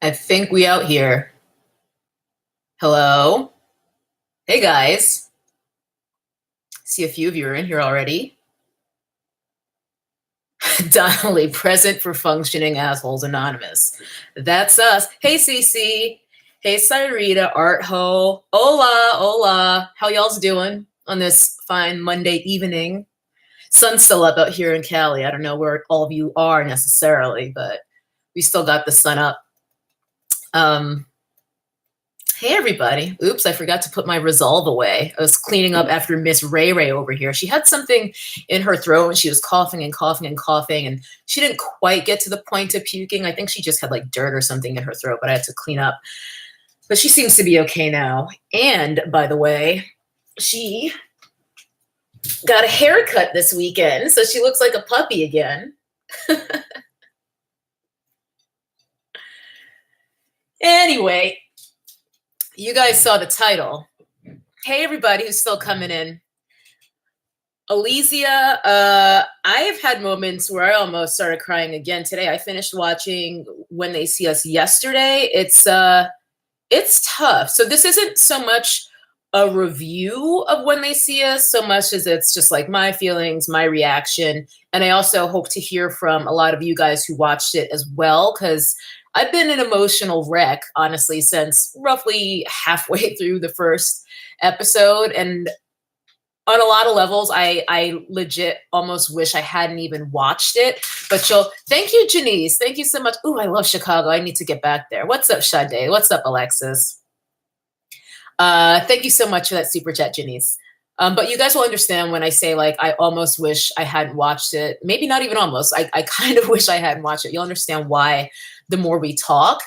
I think we out here. Hello. Hey guys. See a few of you are in here already. Donnelly, present for functioning assholes anonymous. That's us. Hey Cece. Hey Cyrita, Art Ho. Hola, hola. How y'all's doing on this fine Monday evening? Sun's still up out here in Cali. I don't know where all of you are necessarily, but we still got the sun up. Hey everybody. Oops, I forgot to put my Resolve away. I was cleaning up after Miss Ray Ray over here. She had something in her throat and she was coughing and coughing and coughing, and she didn't quite get to the point of puking. I think she just had like dirt or something in her throat, but I had to clean up. But she seems to be okay now. And by the way, she got a haircut this weekend, so she looks like a puppy again. Anyway, you guys saw the title. Hey, everybody who's still coming in. Elysia, I have had moments where I almost started crying again today. I finished watching When They See Us yesterday. It's tough. So this isn't so much a review of When They See Us so much as it's just like my feelings, my reaction. And I also hope to hear from a lot of you guys who watched it as well, because I've been an emotional wreck, honestly, since roughly halfway through the first episode. And on a lot of levels, I legit almost wish I hadn't even watched it. But thank you, Janice. Thank you so much. Ooh, I love Chicago. I need to get back there. What's up, Sade? What's up, Alexis? Thank you so much for that super chat, Janice. But you guys will understand when I say, like, I almost wish I hadn't watched it. Maybe not even almost. I kind of wish I hadn't watched it. You'll understand why the more we talk.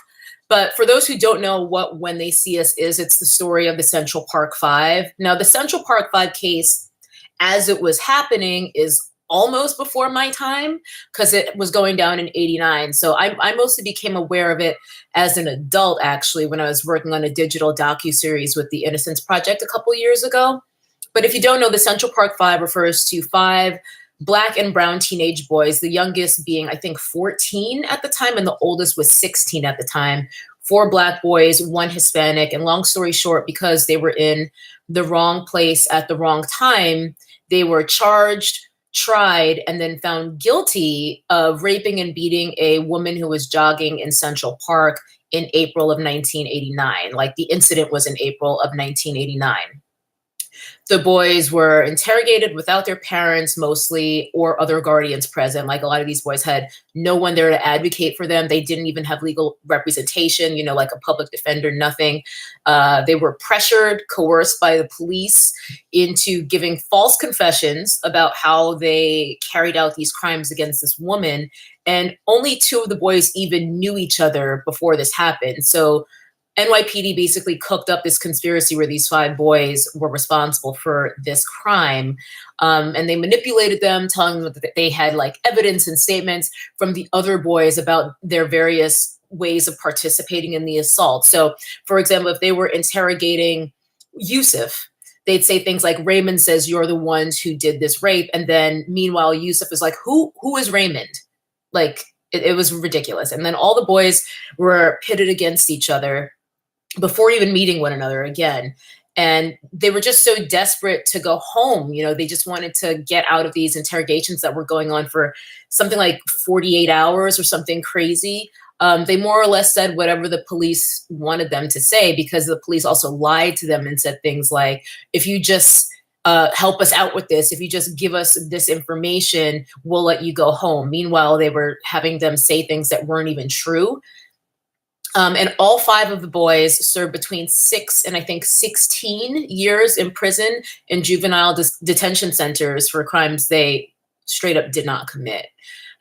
But for those who don't know what When They See Us is, it's the story of the Central Park Five. Now, the Central Park Five case, as it was happening, is almost before my time because it was going down in '89. So I mostly became aware of it as an adult, actually, when I was working on a digital docuseries with the Innocence Project a couple years ago. But if you don't know, the Central Park Five refers to five Black and brown teenage boys, the youngest being, I think, 14 at the time, and the oldest was 16 at the time. Four Black boys, one Hispanic. And long story short, because they were in the wrong place at the wrong time, they were charged, tried, and then found guilty of raping and beating a woman who was jogging in Central Park in April of 1989. Like, the incident was in April of 1989. The boys were interrogated without their parents mostly or other guardians present. Like, a lot of these boys had no one there to advocate for them. They didn't even have legal representation, like a public defender, nothing. They were pressured, coerced by the police into giving false confessions about how they carried out these crimes against this woman. And only two of the boys even knew each other before this happened. So NYPD basically cooked up this conspiracy where these five boys were responsible for this crime. And they manipulated them, telling them that they had like evidence and statements from the other boys about their various ways of participating in the assault. So, for example, if they were interrogating Yusuf, they'd say things like, Raymond says you're the ones who did this rape. And then meanwhile, Yusuf is like, who is Raymond? Like, it was ridiculous. And then all the boys were pitted against each other before even meeting one another again. And they were just so desperate to go home. They just wanted to get out of these interrogations that were going on for something like 48 hours or something crazy. They more or less said whatever the police wanted them to say, because the police also lied to them and said things like, if you just help us out with this, if you just give us this information, we'll let you go home. Meanwhile, they were having them say things that weren't even true. And all five of the boys served between 6 and I think 16 years in prison in juvenile detention centers for crimes they straight up did not commit.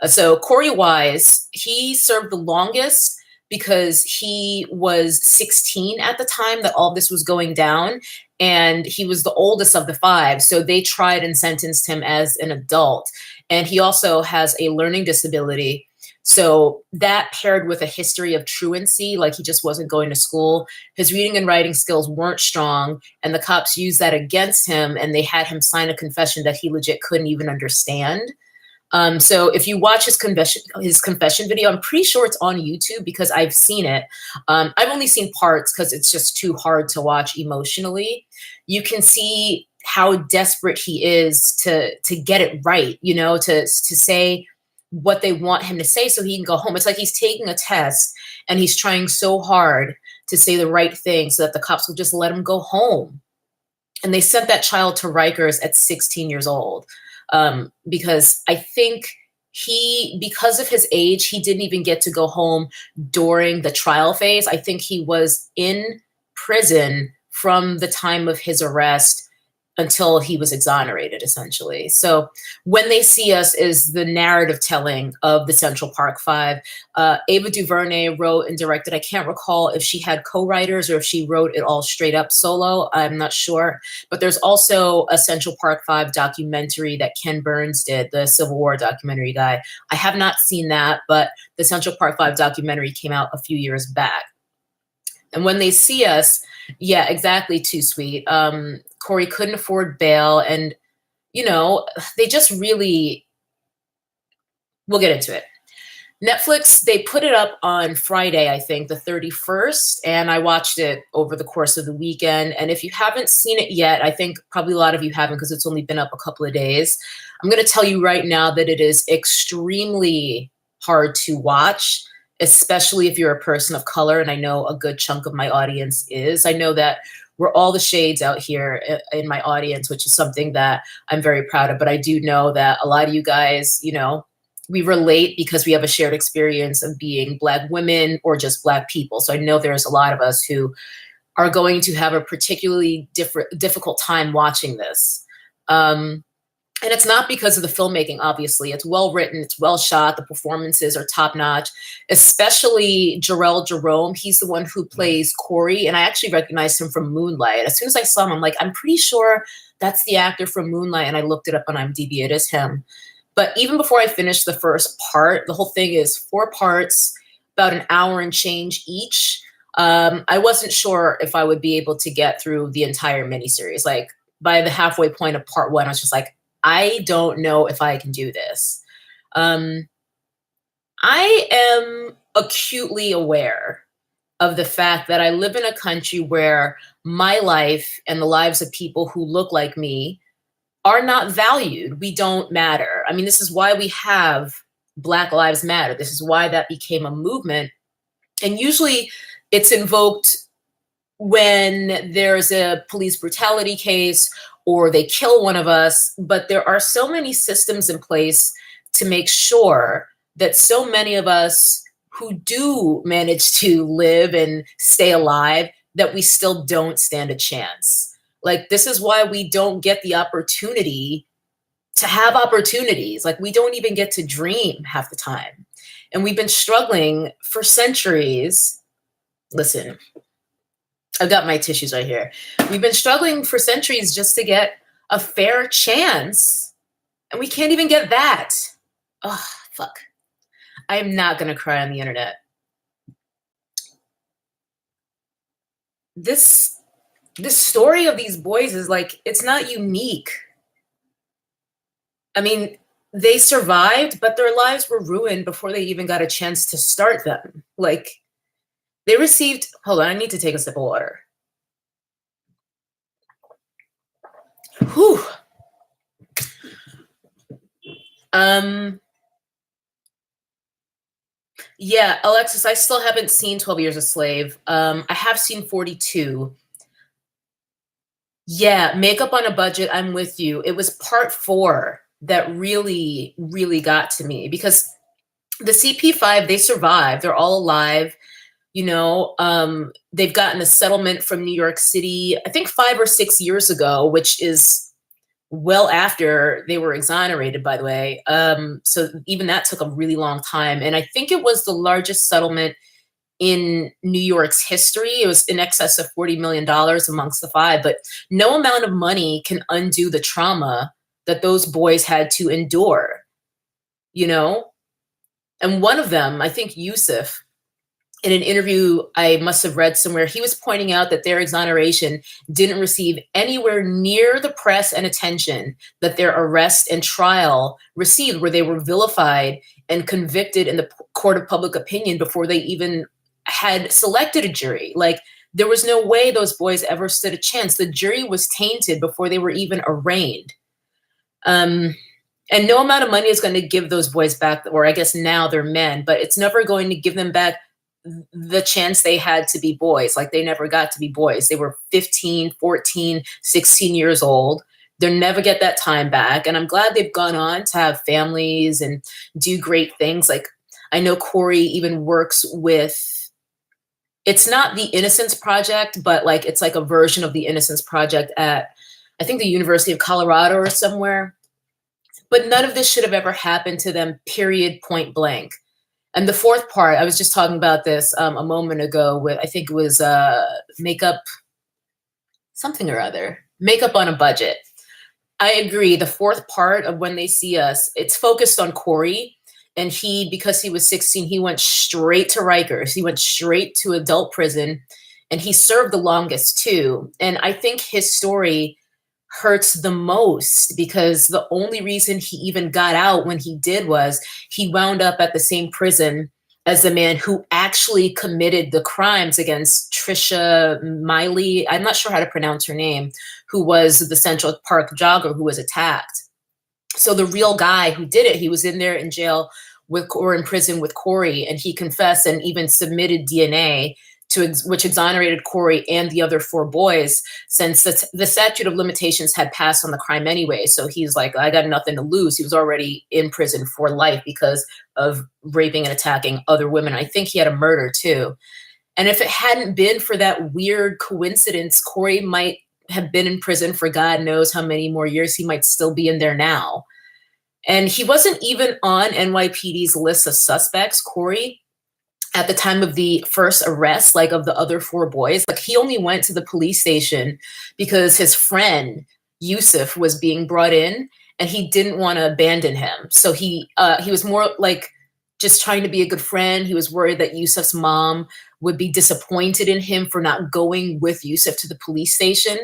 So Corey Wise, he served the longest because he was 16 at the time that all this was going down. And he was the oldest of the five. So they tried and sentenced him as an adult. And he also has a learning disability. So that paired with a history of truancy, like he just wasn't going to school, his reading and writing skills weren't strong, and the cops used that against him, and they had him sign a confession that he legit couldn't even understand. So if you watch his confession video, I'm pretty sure it's on YouTube because I've seen it. I've only seen parts because it's just too hard to watch emotionally. You can see how desperate he is to get it right, to say what they want him to say so he can go home. It's like he's taking a test and he's trying so hard to say the right thing so that the cops will just let him go home. And they sent that child to Rikers at 16 years old, because I think because of his age, he didn't even get to go home during the trial phase. I think he was in prison from the time of his arrest until he was exonerated, essentially. So When They See Us is the narrative telling of the Central Park Five. Ava DuVernay wrote and directed. I can't recall if she had co-writers or if she wrote it all straight up solo. I'm not sure. But there's also a Central Park Five documentary that Ken Burns did, the Civil War documentary guy. I have not seen that, but the Central Park Five documentary came out a few years back. And When They See Us, yeah, exactly, Too Sweet. Corey couldn't afford bail, and they just really. We'll get into it. Netflix, they put it up on Friday, I think, the 31st, and I watched it over the course of the weekend. And if you haven't seen it yet, I think probably a lot of you haven't because it's only been up a couple of days. I'm going to tell you right now that it is extremely hard to watch, especially if you're a person of color, and I know a good chunk of my audience is. I know that we're all the shades out here in my audience, which is something that I'm very proud of. But I do know that a lot of you guys, we relate because we have a shared experience of being Black women or just Black people. So I know there's a lot of us who are going to have a particularly difficult time watching this. And it's not because of the filmmaking, obviously. It's well written, it's well shot, the performances are top notch, especially Jarrell Jerome. He's the one who plays Corey, and I actually recognized him from Moonlight. As soon as I saw him, I'm like, I'm pretty sure that's the actor from Moonlight, and I looked it up on IMDb. It is him. But even before I finished the first part, the whole thing is 4 parts, about an hour and change each. I wasn't sure if I would be able to get through the entire miniseries. Like, by the halfway point of part 1, I was just like, I don't know if I can do this. I am acutely aware of the fact that I live in a country where my life and the lives of people who look like me are not valued. We don't matter. I mean, this is why we have Black Lives Matter. This is why that became a movement. And usually it's invoked when there's a police brutality case or they kill one of us, but there are so many systems in place to make sure that so many of us who do manage to live and stay alive, that we still don't stand a chance. Like, this is why we don't get the opportunity to have opportunities. Like, we don't even get to dream half the time. And we've been struggling for centuries. Listen, I've got my tissues right here. We've been struggling for centuries just to get a fair chance, and we can't even get that. Oh, fuck. I am not going to cry on the internet. This story of these boys is like, it's not unique. I mean, they survived, but their lives were ruined before they even got a chance to start them. Like, they received, hold on, I need to take a sip of water. Whew. Yeah, Alexis, I still haven't seen 12 Years a Slave. I have seen 42. Yeah, Makeup on a Budget, I'm with you. It was part 4 that really, really got to me because the CP5, they survived. They're all alive. They've gotten a settlement from New York City, I think 5 or 6 years ago, which is well after they were exonerated, by the way. So even that took a really long time. And I think it was the largest settlement in New York's history. It was in excess of $40 million amongst the 5, but no amount of money can undo the trauma that those boys had to endure, And one of them, I think Yusuf, in an interview I must have read somewhere, he was pointing out that their exoneration didn't receive anywhere near the press and attention that their arrest and trial received, where they were vilified and convicted in the court of public opinion before they even had selected a jury. Like, there was no way those boys ever stood a chance. The jury was tainted before they were even arraigned. Um, and no amount of money is going to give those boys back, or I guess now they're men, but it's never going to give them back the chance they had to be boys. Like, they never got to be boys. They were 15, 14, 16 years old. They'll never get that time back. And I'm glad they've gone on to have families and do great things. Like, I know Corey even works with, it's not the Innocence Project, but like it's like a version of the Innocence Project at, I think, the University of Colorado or somewhere. But none of this should have ever happened to them, period, point blank. And the fourth part, I was just talking about this a moment ago with, I think it was makeup, something or other, makeup on a budget. I agree. The fourth part of When They See Us, it's focused on Corey. And he, because he was 16, he went straight to Rikers. He went straight to adult prison. And he served the longest too. And I think his story hurts the most because the only reason he even got out when he did was he wound up at the same prison as the man who actually committed the crimes against Trisha Miley. I'm not sure how to pronounce her name, who was the Central Park jogger who was attacked. So the real guy who did it, he was in there in jail with, or in prison with Corey, and he confessed and even submitted DNA to which exonerated Corey and the other four boys, since the statute of limitations had passed on the crime anyway. So he's like, I got nothing to lose. He was already in prison for life because of raping and attacking other women. I think he had a murder too. And if it hadn't been for that weird coincidence, Corey might have been in prison for God knows how many more years. He might still be in there now. And he wasn't even on NYPD's list of suspects, Corey, at the time of the first arrest, like of the other four boys. Like, he only went to the police station because his friend Yusuf was being brought in and he didn't want to abandon him. So he was more like just trying to be a good friend. He was worried that Yusuf's mom would be disappointed in him for not going with Yusuf to the police station.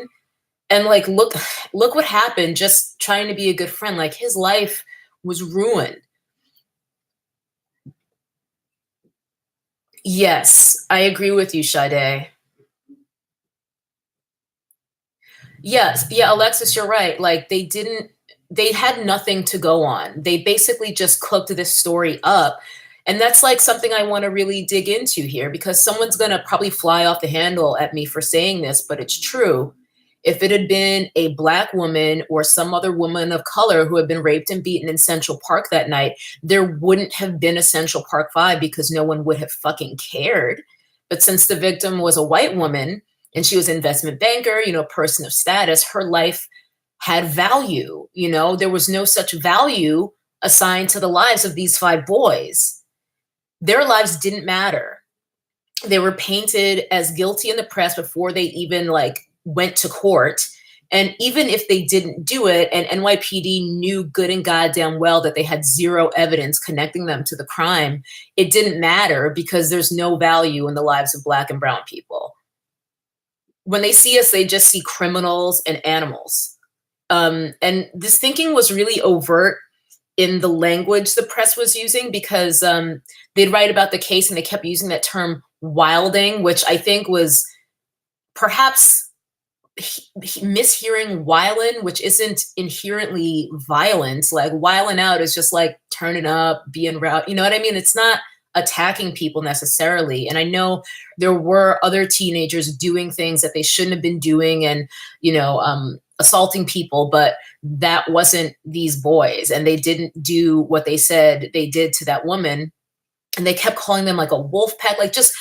And like, look what happened, just trying to be a good friend. Like, his life was ruined. Yes, I agree with you, Sade. Yes, yeah, Alexis, you're right. Like, they had nothing to go on. They basically just cooked this story up. And that's like something I want to really dig into here, because someone's going to probably fly off the handle at me for saying this, but it's true. If it had been a Black woman or some other woman of color who had been raped and beaten in Central Park that night, there wouldn't have been a Central Park 5 because no one would have fucking cared. But since the victim was a white woman and she was an investment banker, person of status, her life had value. There was no such value assigned to the lives of these 5 boys. Their lives didn't matter. They were painted as guilty in the press before they even went to court. And even if they didn't do it, and NYPD knew good and goddamn well that they had zero evidence connecting them to the crime, it didn't matter because there's no value in the lives of Black and brown people. When they see us, they just see criminals and animals. And this thinking was really overt in the language the press was using, because they'd write about the case and they kept using that term wilding, which I think was perhaps mishearing wildin', which isn't inherently violent. Like, wilding out is just like turning up, being rowdy. You know what I mean? It's not attacking people necessarily. And I know there were other teenagers doing things that they shouldn't have been doing and, assaulting people, but that wasn't these boys. And they didn't do what they said they did to that woman. And they kept calling them like a wolf pack, like just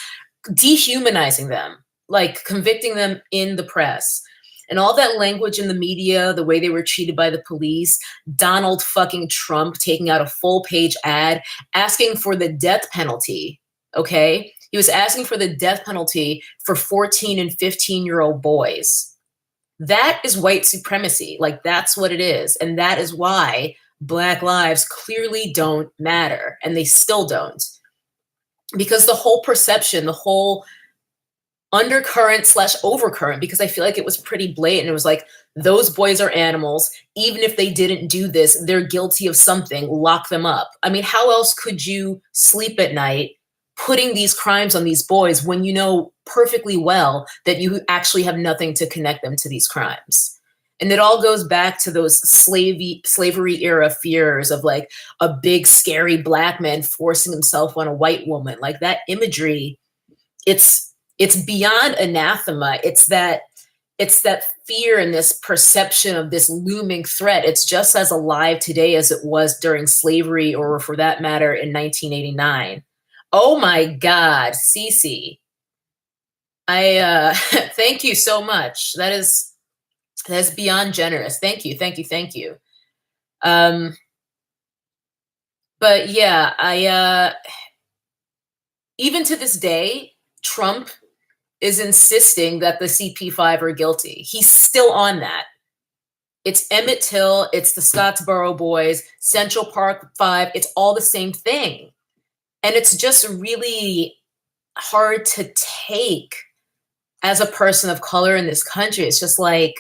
dehumanizing them, like convicting them in the press. And all that language in the media, the way they were treated by the police, Donald fucking Trump taking out a full page ad asking for the death penalty. Okay. He was asking for the death penalty for 14 and 15-year-old boys. That is white supremacy. Like, that's what it is. And that is why Black lives clearly don't matter. And they still don't. because the whole perception, the whole undercurrent slash overcurrent, because I feel like it was pretty blatant. It was like, those boys are animals. Even if they didn't do this, they're guilty of something. Lock them up. I mean, how else could you sleep at night putting these crimes on these boys when you know perfectly well that you actually have nothing to connect them to these crimes? And it all goes back to those slavery era fears of like a big scary black man forcing himself on a white woman. Like that imagery, it's beyond anathema. It's that fear and this perception of this looming threat. It's just as alive today as it was during slavery, or for that matter in 1989. Oh my God, Cece, I thank you so much. That's beyond generous. Thank you, thank you, thank you. Um, but yeah, I even to this day, Trump is insisting that the CP5 are guilty. He's still on that. It's Emmett Till, it's the Scottsboro Boys, Central Park 5, it's all the same thing. And it's just really hard to take as a person of color in this country. It's just like,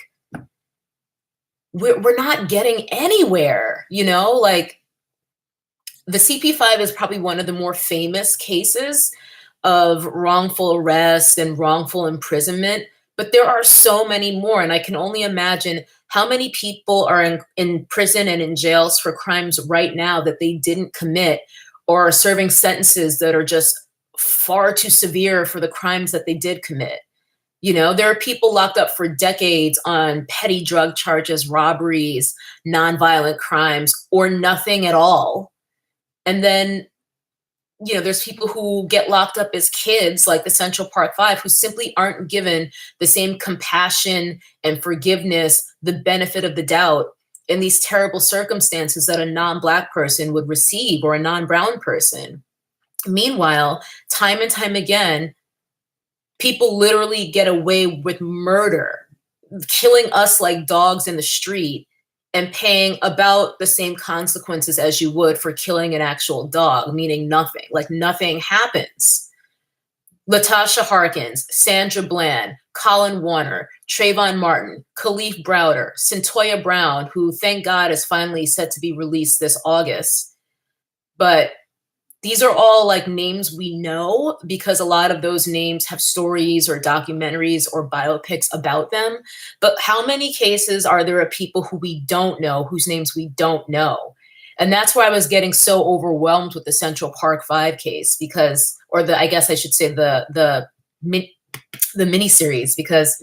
we're not getting anywhere, you know? Like, the CP5 is probably one of the more famous cases of wrongful arrest and wrongful imprisonment, but there are so many more. And I can only imagine how many people are in prison and in jails for crimes right now that they didn't commit, or are serving sentences that are just far too severe for the crimes that they did commit. You know, there are people locked up for decades on petty drug charges, robberies, nonviolent crimes, or nothing at all. And then, you know, there's people who get locked up as kids, like the Central Park 5, who simply aren't given the same compassion and forgiveness, the benefit of the doubt in these terrible circumstances that a non-Black person would receive, or a non-brown person. Meanwhile, time and time again, people literally get away with murder, killing us like dogs in the street, and paying about the same consequences as you would for killing an actual dog, meaning nothing. Like nothing happens. Latasha Harkins, Sandra Bland, Colin Warner, Trayvon Martin, Khalif Browder, Centoya Brown, who thank God is finally set to be released this August. But these are all like names we know because a lot of those names have stories or documentaries or biopics about them. But how many cases are there of people who we don't know, whose names we don't know? And that's why I was getting so overwhelmed with the Central Park 5 case, because, or the, I guess I should say the miniseries, because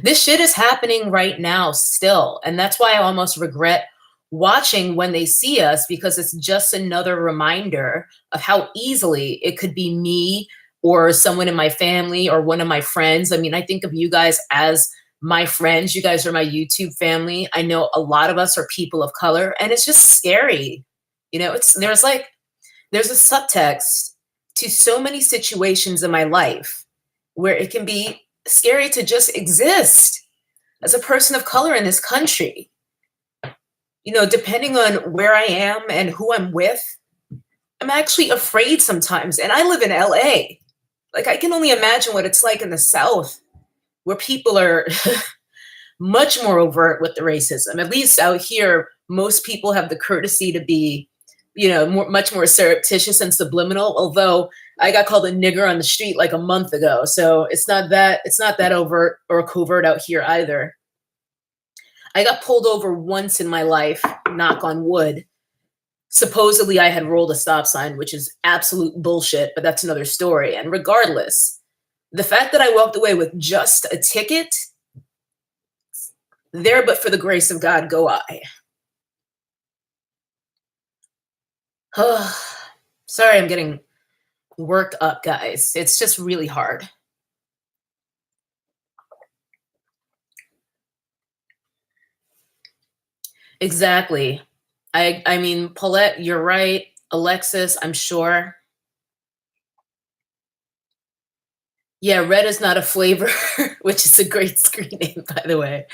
this shit is happening right now still. And that's why I almost regret watching When They See Us, because it's just another reminder of how easily it could be me or someone in my family or one of my friends. I mean, I think of you guys as my friends. You guys are my YouTube family. I know a lot of us are people of color, and it's just scary. You know, there's a subtext to so many situations in my life where it can be scary to just exist as a person of color in this country. You know, depending on where I am and who I'm with, I'm actually afraid sometimes. And I live in LA. Like, I can only imagine what it's like in the South, where people are much more overt with the racism. At least out here, most people have the courtesy to be, you know, much more surreptitious and subliminal. Although I got called a nigger on the street like a month ago, so it's not that overt or covert out here either. I got pulled over once in my life, knock on wood. Supposedly I had rolled a stop sign, which is absolute bullshit, but that's another story. And regardless, the fact that I walked away with just a ticket, there but for the grace of God go I. Sorry, I'm getting worked up, guys. It's just really hard. Exactly. I mean, Paulette, you're right. Alexis, I'm sure. Yeah, red is not a flavor, which is a great screen name, by the way.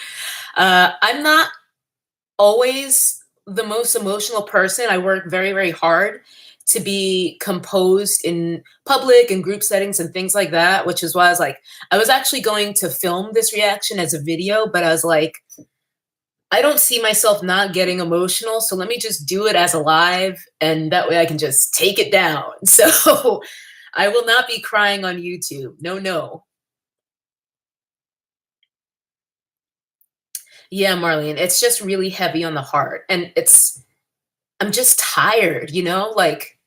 I'm not always the most emotional person. I work very, very hard to be composed in public and group settings and things like that, which is why I was like, I was actually going to film this reaction as a video, but I was like, I don't see myself not getting emotional, so let me just do it as a live, and that way I can just take it down. So I will not be crying on YouTube. No, no. Yeah, Marlene, it's just really heavy on the heart. And I'm just tired, like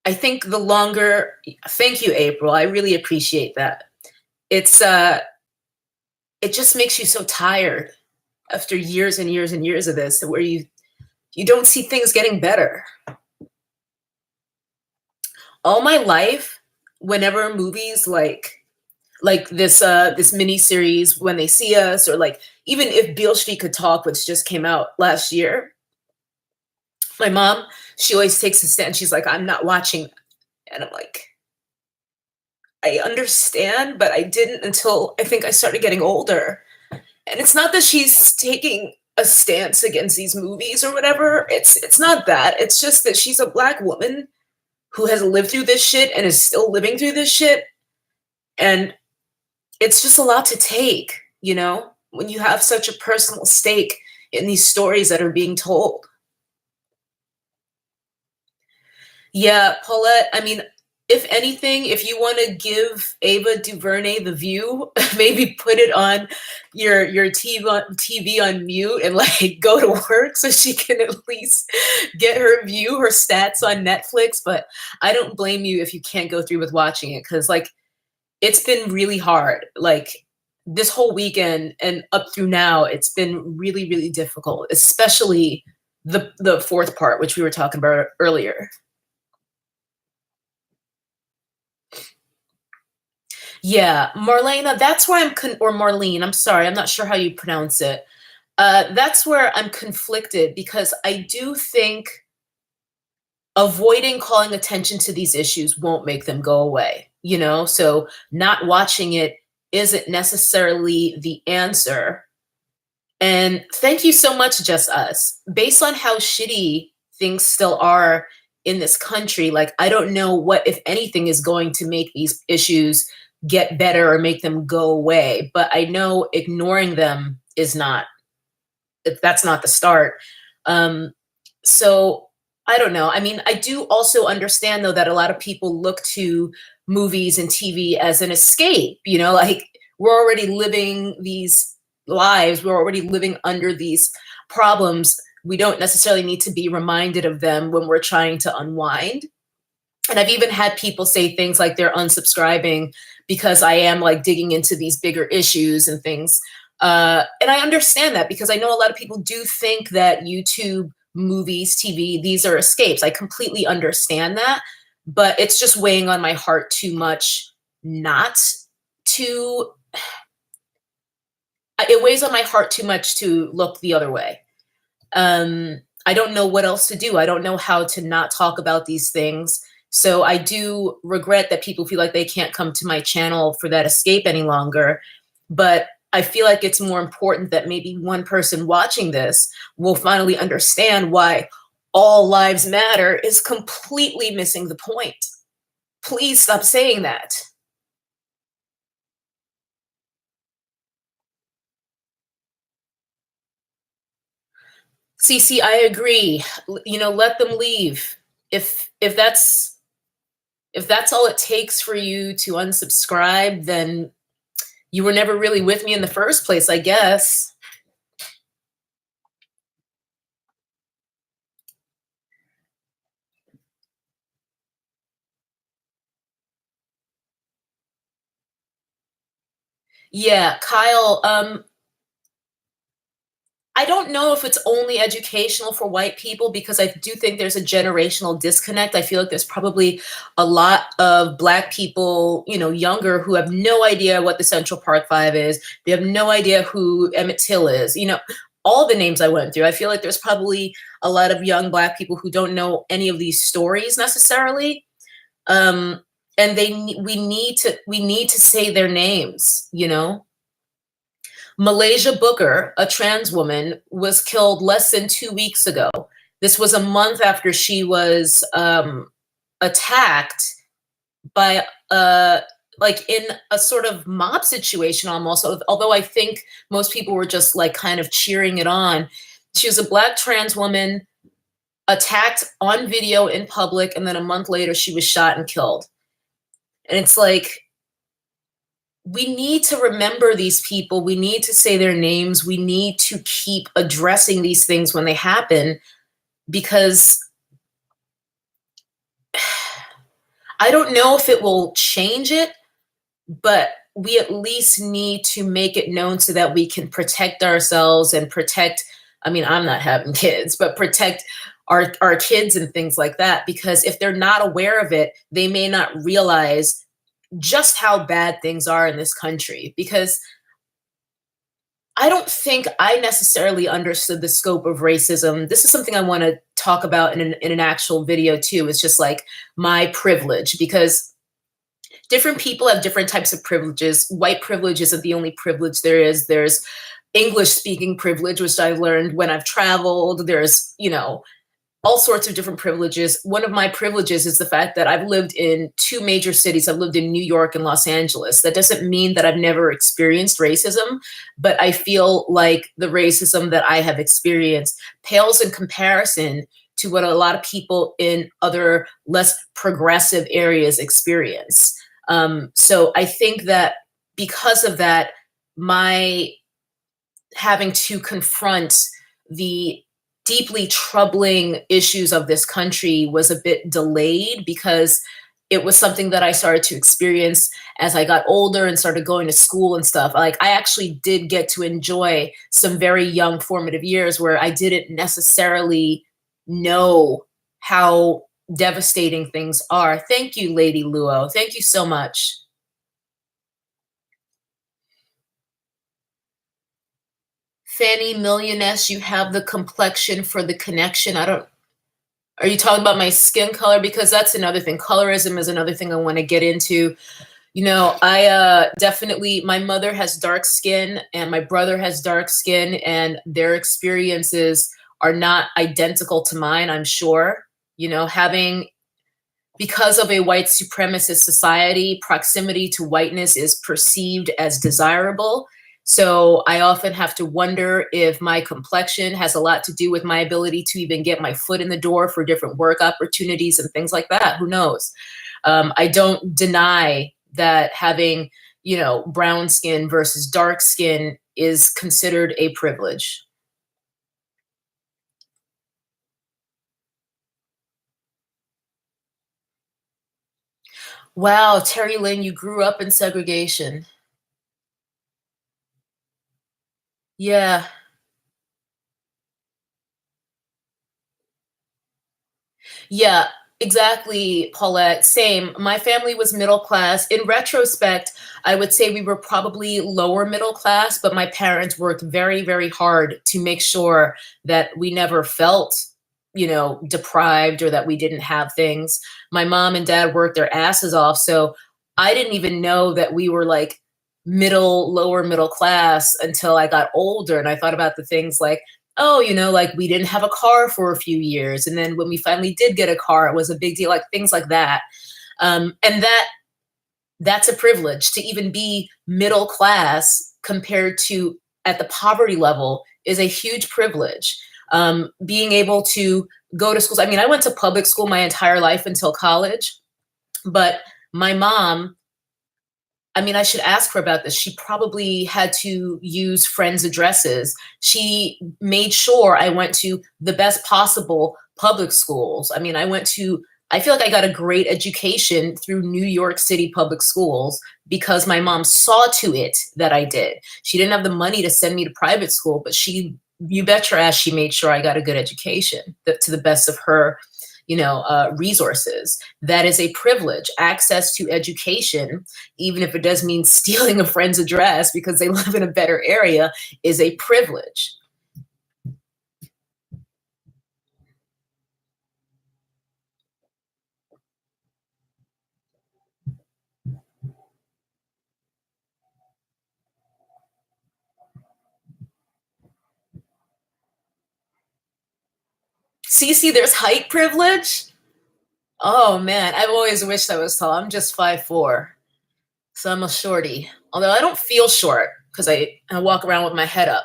I think the longer, thank you, April. I really appreciate that. It's, it just makes you so tired after years and years and years of this, where you don't see things getting better. All my life, whenever movies like this mini series When They See Us, or like even If Beale Street Could Talk, which just came out last year, my mom, she always takes a stand. She's like, I'm not watching. And I'm like, I understand, but I didn't until I think I started getting older. And it's not that she's taking a stance against these movies or whatever. It's not that. It's just that she's a Black woman who has lived through this shit and is still living through this shit. And it's just a lot to take, when you have such a personal stake in these stories that are being told. Yeah, Paulette, I mean, if anything, if you want to give Ava DuVernay the view, maybe put it on your TV on mute and like go to work so she can at least get her view, her stats on Netflix. But I don't blame you if you can't go through with watching it, because like it's been really hard. Like this whole weekend and up through now, it's been really, really difficult, especially the fourth part, which we were talking about earlier. Yeah, Marlena, that's where or Marlene, I'm sorry, I'm not sure how you pronounce it. That's where I'm conflicted, because I do think avoiding calling attention to these issues won't make them go away, So not watching it isn't necessarily the answer. And thank you so much, Just Us. Based on how shitty things still are in this country, like I don't know what, if anything, is going to make these issues get better or make them go away. But I know ignoring them is not, that's not the start. So I don't know. I mean, I do also understand, though, that a lot of people look to movies and TV as an escape, like we're already living these lives, we're already living under these problems. We don't necessarily need to be reminded of them when we're trying to unwind. And I've even had people say things like they're unsubscribing because I am like digging into these bigger issues and things. And I understand that, because I know a lot of people do think that YouTube, movies, TV, these are escapes. I completely understand that, but it's just weighing on my heart too much not to, it weighs on my heart too much to look the other way. I don't know what else to do. I don't know how to not talk about these things. So I do regret that people feel like they can't come to my channel for that escape any longer. But I feel like it's more important that maybe one person watching this will finally understand why all lives matter is completely missing the point. Please stop saying that. Cece, I agree. Let them leave. If that's all it takes for you to unsubscribe, then you were never really with me in the first place, I guess. Yeah, Kyle, I don't know if it's only educational for white people, because I do think there's a generational disconnect. I feel like there's probably a lot of Black people, younger, who have no idea what the Central Park Five is. They have no idea who Emmett Till is. All the names I went through. I feel like there's probably a lot of young Black people who don't know any of these stories necessarily. And we need to say their names, Malaysia Booker, a trans woman, was killed less than 2 weeks ago. This was a month after she was attacked by like in a sort of mob situation almost. Although I think most people were just like kind of cheering it on. She was a black trans woman attacked on video in public, and then a month later she was shot and killed. And it's like, we need to remember these people. We need to say their names. We need to keep addressing these things when they happen, because I don't know if it will change it, but we at least need to make it known so that we can protect ourselves and protect, I mean, I'm not having kids, but protect our kids and things like that. Because if they're not aware of it, they may not realize just how bad things are in this country. Because I don't think I necessarily understood the scope of racism. This is something I want to talk about in an actual video too. It's just like my privilege, because different people have different types of privileges. White privilege isn't the only privilege there is. There's English speaking privilege, which I've learned when I've traveled. There's, all sorts of different privileges. One of my privileges is the fact that I've lived in two major cities. I've lived in New York and Los Angeles. That doesn't mean that I've never experienced racism, but I feel like the racism that I have experienced pales in comparison to what a lot of people in other less progressive areas experience. So I think that because of that, my having to confront the deeply troubling issues of this country was a bit delayed, because it was something that I started to experience as I got older and started going to school and stuff. Like, I actually did get to enjoy some very young formative years where I didn't necessarily know how devastating things are. Thank you, Lady Luo. Thank you so much. Fanny Millioness, you have the complexion for the connection. I don't, are you talking about my skin color? Because that's another thing. Colorism is another thing I want to get into. I definitely, my mother has dark skin and my brother has dark skin, and their experiences are not identical to mine, I'm sure. Having, because of a white supremacist society, proximity to whiteness is perceived as desirable. So I often have to wonder if my complexion has a lot to do with my ability to even get my foot in the door for different work opportunities and things like that. Who knows? I don't deny that having, brown skin versus dark skin is considered a privilege. Wow, Terry Lynn, you grew up in segregation. Yeah. Yeah, exactly, Paulette. Same. My family was middle class. In retrospect, I would say we were probably lower middle class, but my parents worked very, very hard to make sure that we never felt, deprived or that we didn't have things. My mom and dad worked their asses off. So I didn't even know that we were like lower middle class until I got older. And I thought about the things like, oh, like we didn't have a car for a few years. And then when we finally did get a car, it was a big deal, like things like that. And that's a privilege to even be middle class compared to at the poverty level is a huge privilege. Being able to go to schools. I mean, I went to public school my entire life until college, but my mom, I mean, I should ask her about this. She probably had to use friends' addresses. She made sure I went to the best possible public schools. I mean, I feel like I got a great education through New York City public schools because my mom saw to it that I did. She didn't have the money to send me to private school, but you bet your ass, she made sure I got a good education to the best of her resources. That is a privilege. Access to education, even if it does mean stealing a friend's address because they live in a better area, is a privilege. Cece, there's height privilege. Oh man, I've always wished I was tall. I'm just 5'4", so I'm a shorty. Although I don't feel short because I walk around with my head up.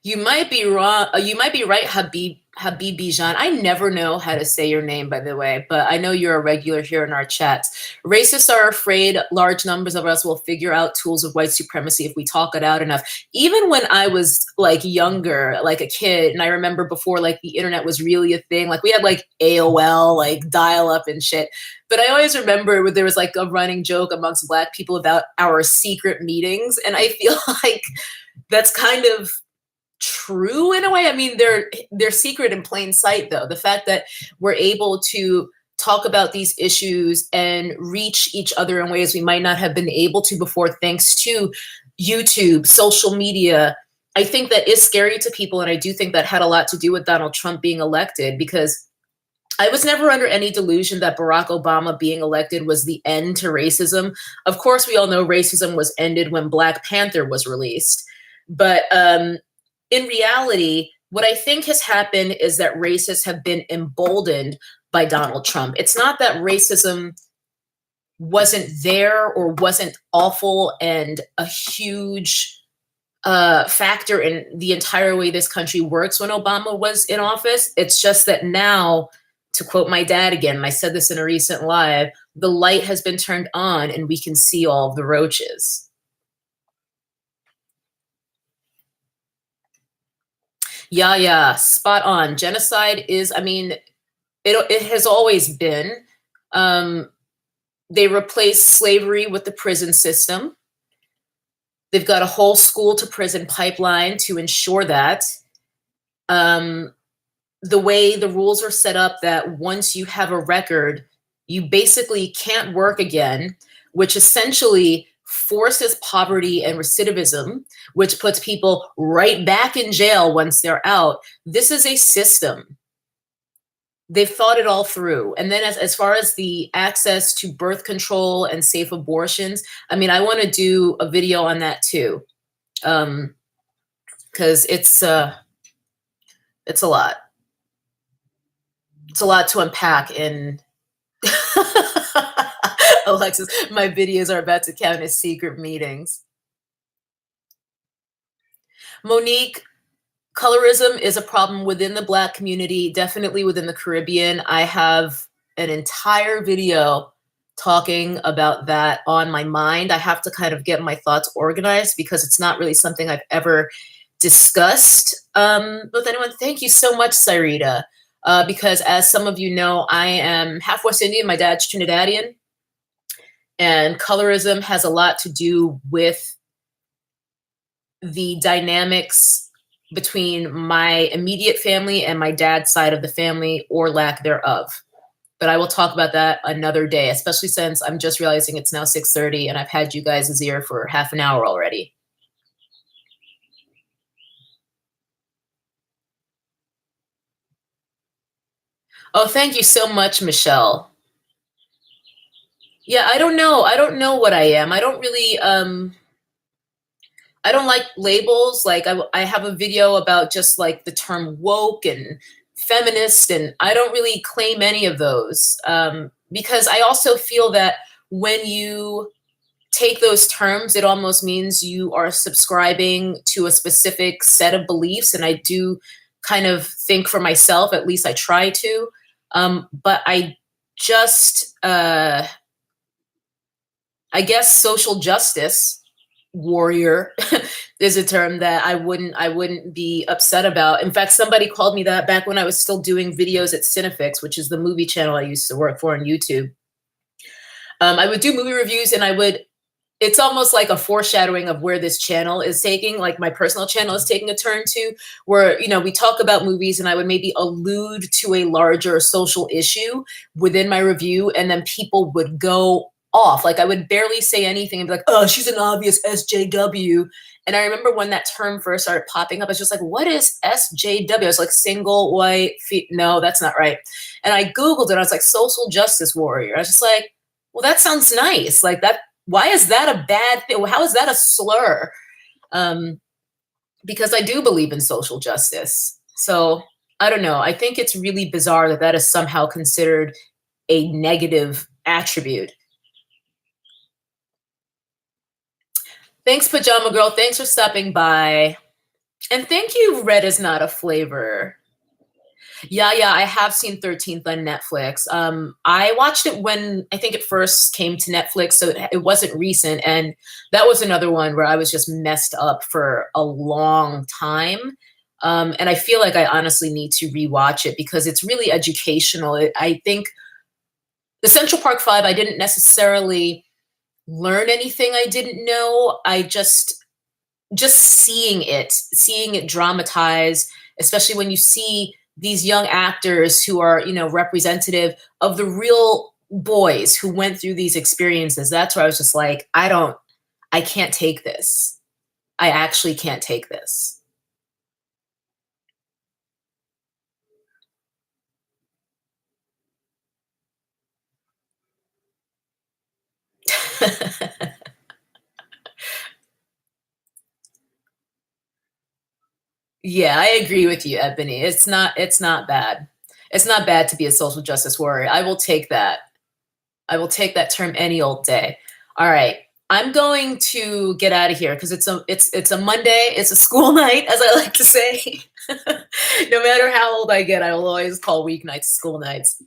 You might be wrong. You might be right, Habib Bijan. I never know how to say your name, by the way, but I know you're a regular here in our chats. Racists are afraid large numbers of us will figure out tools of white supremacy if we talk it out enough. Even when I was like younger, like a kid, and I remember before like the internet was really a thing, like we had like AOL, like dial up and shit. But I always remember there was like a running joke amongst Black people about our secret meetings. And I feel like that's kind of true in a way. I mean, they're secret in plain sight, though. The fact that we're able to talk about these issues and reach each other in ways we might not have been able to before, thanks to YouTube, social media, I think that is scary to people. And I do think that had a lot to do with Donald Trump being elected, because I was never under any delusion that Barack Obama being elected was the end to racism. Of course, we all know racism was ended when Black Panther was released. But in reality, what I think has happened is that racists have been emboldened by Donald Trump. It's not that racism wasn't there or wasn't awful and a huge factor in the entire way this country works when Obama was in office. It's just that now, to quote my dad again, and I said this in a recent live, the light has been turned on and we can see all of the roaches. Yeah, spot on. Genocide is, I mean, it has always been. They replaced slavery with the prison system. They've got a whole school to prison pipeline to ensure that. The way the rules are set up, that once you have a record, you basically can't work again, which essentially forces poverty and recidivism, which puts people right back in jail once they're out. This is a system. They've thought it all through. And then as far as the access to birth control and safe abortions, I mean, I want to do a video on that too. Because it's a lot. It's a lot to unpack in Alexis, my videos are about to count as secret meetings. Monique, colorism is a problem within the Black community, definitely within the Caribbean. I have an entire video talking about that on my mind. I have to kind of get my thoughts organized because it's not really something I've ever discussed with anyone. Thank you so much, Cyrita. Because as some of you know, I am half West Indian. My dad's Trinidadian. And colorism has a lot to do with the dynamics between my immediate family and my dad's side of the family, or lack thereof. But I will talk about that another day, especially since I'm just realizing it's now 6:30 and I've had you guys' ear for half an hour already. Oh, thank you so much, Michelle. Yeah, I don't know. I don't know what I am. I don't really, I don't like labels. Like I have a video about just like the term woke and feminist, and I don't really claim any of those because I also feel that when you take those terms, it almost means you are subscribing to a specific set of beliefs. And I do kind of think for myself, at least I try to, but I just, I guess social justice warrior is a term that I wouldn't be upset about. In fact, somebody called me that back when I was still doing videos at Cinefix, which is the movie channel I used to work for on YouTube. I would do movie reviews, and it's almost like a foreshadowing of where this channel is taking, like my personal channel is taking a turn to, where, you know, we talk about movies and I would maybe allude to a larger social issue within my review, and then people would go off. Like I would barely say anything and be like, oh, she's an obvious SJW. And I remember when that term first started popping up, I was just like, what is SJW? I was like, single, white, no, that's not right. And I Googled it. I was like, social justice warrior. I was just like, well, that sounds nice. Like that. Why is that a bad thing? How is that a slur? because I do believe in social justice. So I don't know. I think it's really bizarre that that is somehow considered a negative attribute. Thanks, Pajama Girl. Thanks for stopping by. And thank you, Red is Not a Flavor. Yeah, I have seen 13th on Netflix. I watched it when I think it first came to Netflix, so it wasn't recent. And that was another one where I was just messed up for a long time. And I feel like I honestly need to rewatch it because it's really educational. I think the Central Park Five, I didn't necessarily learn anything I didn't know. I just seeing it dramatized, especially when you see these young actors who are, representative of the real boys who went through these experiences. That's where I was just like, I can't take this. I actually can't take this. Yeah, I agree with you, Ebony. It's not bad. It's not bad to be a social justice warrior. I will take that. I will take that term any old day. All right. I'm going to get out of here because it's a Monday. It's a school night, as I like to say. No matter how old I get, I will always call weeknights school nights.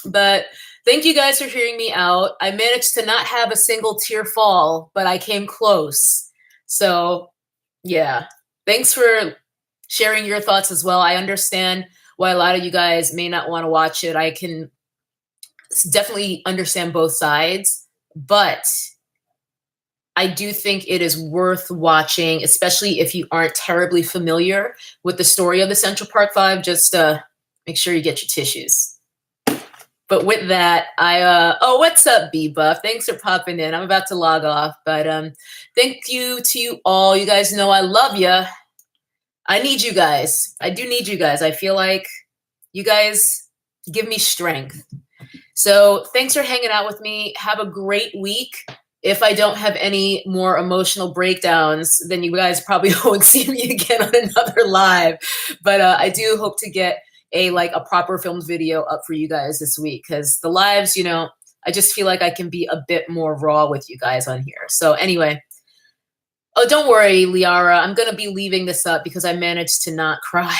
But thank you guys for hearing me out. I managed to not have a single tear fall, but I came close. So yeah. Thanks for sharing your thoughts as well. I understand why a lot of you guys may not want to watch it. I can definitely understand both sides, but I do think it is worth watching, especially if you aren't terribly familiar with the story of the Central Park Five. Just make sure you get your tissues. But with that, oh, what's up, B Buff? Thanks for popping in. I'm about to log off, but thank you to you all. You guys know I love you. I need you guys. I do need you guys. I feel like you guys give me strength. So thanks for hanging out with me. Have a great week. If I don't have any more emotional breakdowns, then you guys probably won't see me again on another live. But I do hope to get a proper filmed video up for you guys this week because the lives, I just feel like I can be a bit more raw with you guys on here. So anyway, oh, don't worry, Liara. I'm going to be leaving this up because I managed to not cry.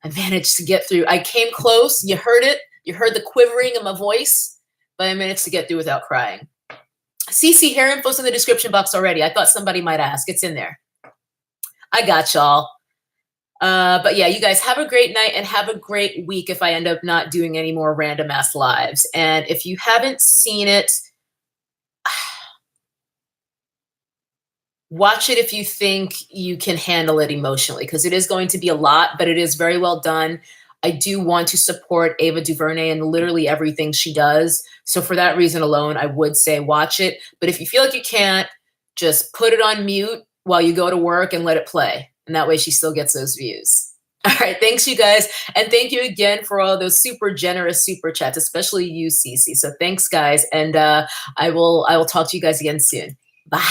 I managed to get through. I came close. You heard it. You heard the quivering in my voice, but I managed to get through without crying. CC, hair info's in the description box already. I thought somebody might ask. It's in there. I got y'all. But yeah, you guys have a great night and have a great week if I end up not doing any more random ass lives. And if you haven't seen it, watch it if you think you can handle it emotionally, because it is going to be a lot, but it is very well done. I do want to support Ava DuVernay and literally everything she does. So for that reason alone, I would say watch it. But if you feel like you can't, just put it on mute while you go to work and let it play. And that way she still gets those views. All right. Thanks, you guys. And thank you again for all those super generous super chats, especially you, Cece. So thanks, guys. And I will talk to you guys again soon. Bye.